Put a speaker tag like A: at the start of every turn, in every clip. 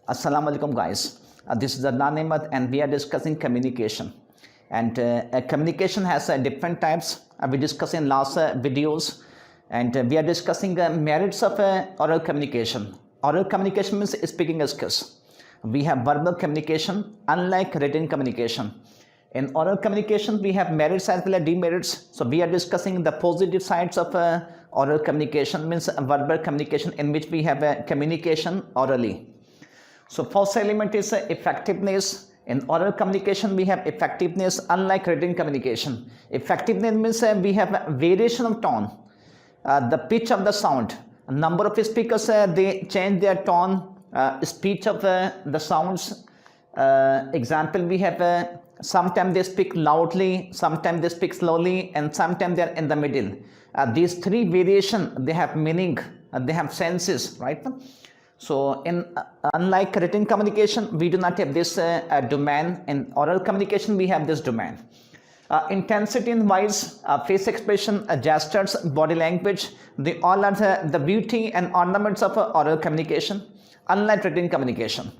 A: Assalamu alaikum guys. This is Adnan Ahmed and we are discussing communication. And communication has different types. We discussed in last videos and we are discussing merits of oral communication. Oral communication means speaking skills. We have verbal communication unlike written communication. In oral communication, we have merits as well as demerits. So we are discussing the positive sides of oral communication, means verbal communication in which we have communication orally. So first element is effectiveness. In oral communication, we have effectiveness unlike written communication. Effectiveness means we have variation of tone, the pitch of the sound. A number of speakers, they change their tone, speech of the sounds. Example, we have sometimes they speak loudly, sometimes they speak slowly, and sometimes they are in the middle. These three variation, they have meaning, they have senses, right? So unlike written communication, we do not have this domain. In oral communication, we have this domain. Intensity in voice, face expression, gestures, body language, they all are the beauty and ornaments of oral communication, unlike written communication.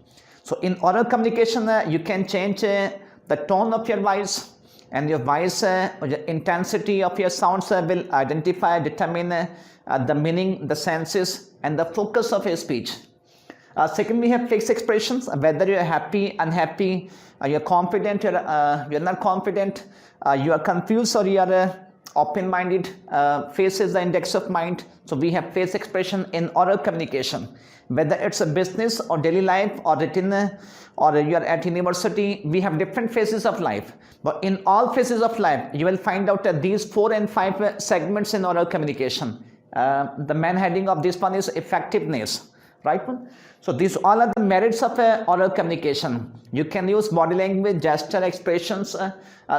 A: So in oral communication, you can change the tone of your voice, and your voice, the intensity of your sounds will determine the meaning, the senses, and the focus of your speech. Second, we have fixed expressions, whether you're happy, unhappy, you're confident, you're not confident, you are confused, or you are open-minded. Face is the index of mind. So we have face expression in oral communication. Whether it's a business or daily life or written or you are at university, we have different phases of life. But in all phases of life, you will find out that these 4 and 5 segments in oral communication. The main heading of this one is effectiveness, right? So these all are the merits of oral communication. You can use body language, gesture, expressions,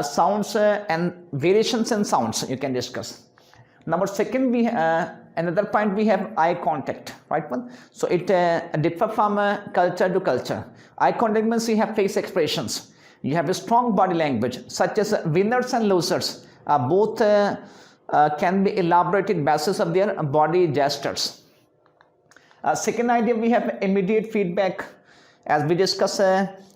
A: sounds, and variations in sounds you can discuss. Number second, we another point, we have eye contact, right? So it differs from culture to culture. Eye contact means you have face expressions. You have a strong body language, such as winners and losers. Both can be elaborated basis of their body gestures. Second idea, we have immediate feedback. As we discuss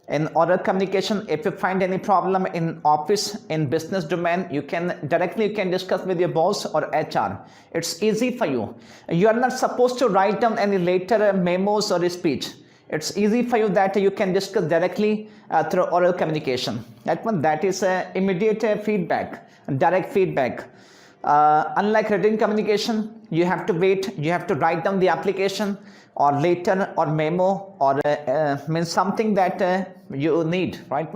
A: in oral communication, if you find any problem in office, in business domain, you can discuss with your boss or HR. It's easy for you. You are not supposed to write down any later memos or speech. It's easy for you that you can discuss directly through oral communication. That is immediate feedback, direct feedback. Unlike written communication, you have to wait, you have to write down the application or later or memo or means something that you need, right?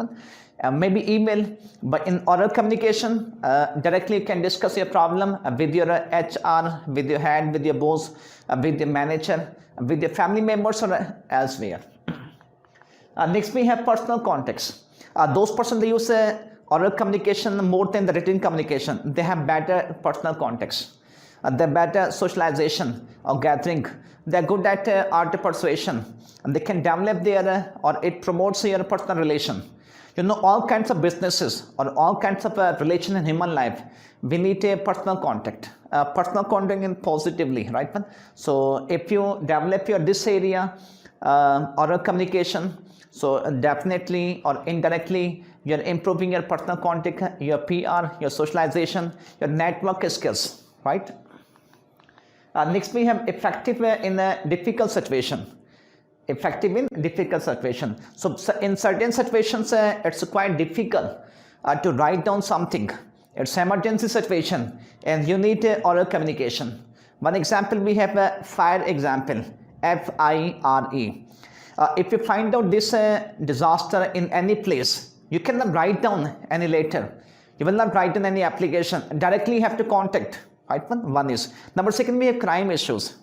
A: Maybe email. But in oral communication, directly you can discuss your problem with your HR, with your head, with your boss, with your manager, with your family members or elsewhere. Next, we have personal context. Those persons, they use oral communication more than the written communication. They have better personal context. They're better socialization or gathering. They're good at art persuasion. And they can develop their, or it promotes your personal relation. You know, all kinds of businesses or all kinds of relation in human life, we need a personal contact. Personal contact in positively, right? So if you develop this area, oral communication, so definitely or indirectly, you're improving your personal contact, your PR, your socialization, your network skills, right? Next, we have effective in a difficult situation. Effective in difficult situation. So in certain situations, it's quite difficult to write down something. It's emergency situation and you need oral communication. One example, we have a fire example, FIRE. If you find out this disaster in any place, you cannot write down any letter. You will not write down any application. Directly you have to contact. Right? One is. Number second, we have crime issues.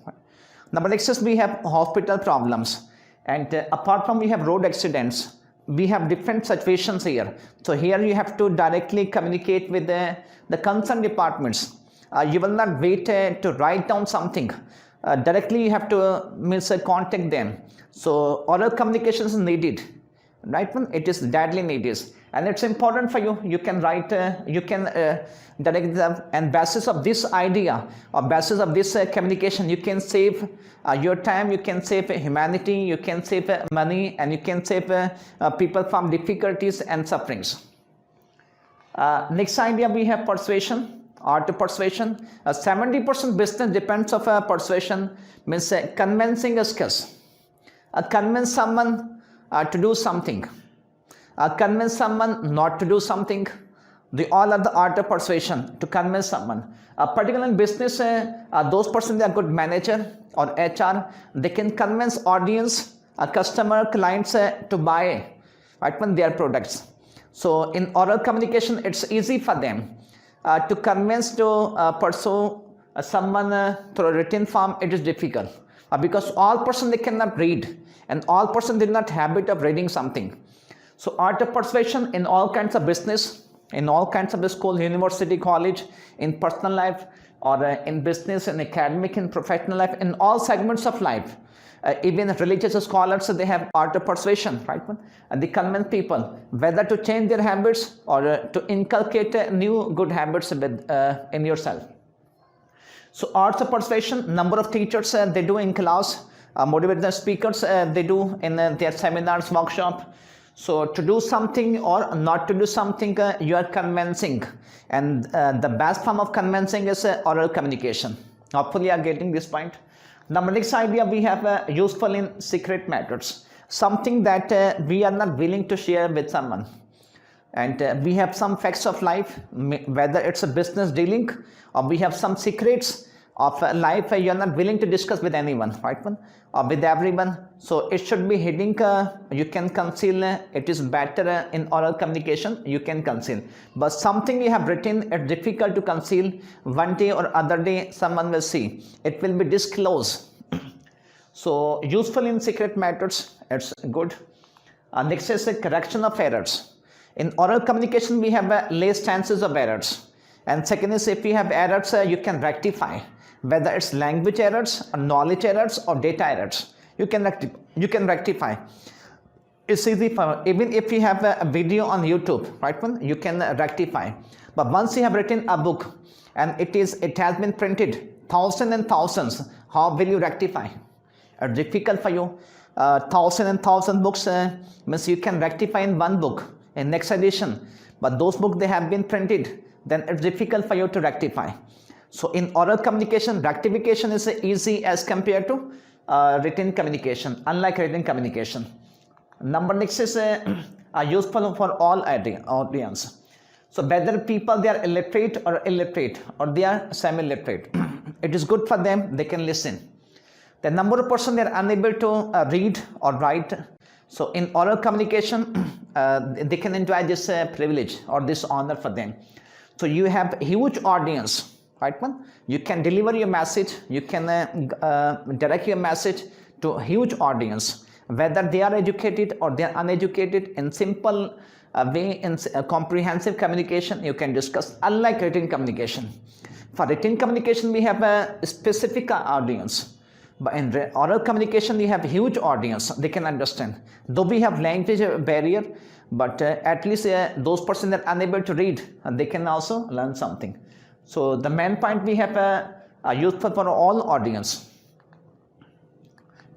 A: Number next is we have hospital problems. And apart from we have road accidents, we have different situations here. So here you have to directly communicate with the concerned departments. You will not wait to write down something. Directly you have to contact them. So oral communication is needed. right one, it is deadly needies, and it's important for you. You can write, you can direct them, and basis of this idea or basis of this communication, you can save your time, you can save humanity, you can save money, and you can save people from difficulties and sufferings. Next idea we have persuasion. Art of persuasion. 70% business depends on persuasion, means convincing skills. Convince someone to do something. Convince someone not to do something. They all are the art of persuasion, to convince someone. Particularly in business, those person they are good manager or HR, they can convince audience, customer, clients to buy, right, when their products. So in oral communication, it's easy for them. To convince to pursue someone through a written form, it is difficult because all person they cannot read, and all person did not habit of reading something. So art of persuasion in all kinds of business, in all kinds of school, university, college, in personal life, or in business, in academic, in professional life, in all segments of life. Even religious scholars, they have art of persuasion, right? And they convince people whether to change their habits or to inculcate new good habits in yourself. So arts of persuasion, number of teachers they do in class, motivate the speakers they do in their seminars, workshop. So to do something or not to do something, you are convincing, and the best form of convincing is oral communication. Hopefully you are getting this point. Number next idea we have useful in secret matters, something that we are not willing to share with someone, and we have some facts of life, whether it's a business dealing or we have some secrets of life you are not willing to discuss with anyone, right one, or with everyone. So it should be hidden, you can conceal, it is better in oral communication, you can conceal. But something you have written, it's difficult to conceal. One day or other day someone will see, it will be disclosed. So useful in secret matters, it's good. Next is the correction of errors. In oral communication we have less chances of errors, and second is if you have errors you can rectify, whether it's language errors or knowledge errors or data errors, you can rectify. It's easy for, even if you have a video on YouTube, right one, you can rectify. But once you have written a book and it has been printed thousands and thousands, how will you rectify? It's difficult for you. Thousands and thousands books means you can rectify in one book in next edition, but those books they have been printed, then it's difficult for you to rectify. So in oral communication, rectification is easy as compared to written communication, unlike written communication. Number next is useful for all audience. So whether people they are illiterate or they are semi-literate, it is good for them, they can listen. The number of person they are unable to read or write. So in oral communication, they can enjoy this privilege or this honor for them. So you have huge audience, right one? You can deliver your message, you can direct your message to a huge audience, whether they are educated or they are uneducated. In simple way, in comprehensive communication, you can discuss, unlike written communication. For written communication, we have a specific audience. But in oral communication, we have huge audience, they can understand. Though we have language barrier, but at least those persons that are unable to read, they can also learn something. So the main point we have useful for all audience.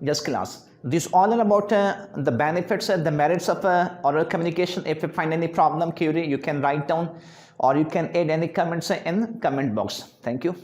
A: Just class. These all are about the benefits and the merits of oral communication. If you find any problem, query, you can write down or you can add any comments in comment box. Thank you.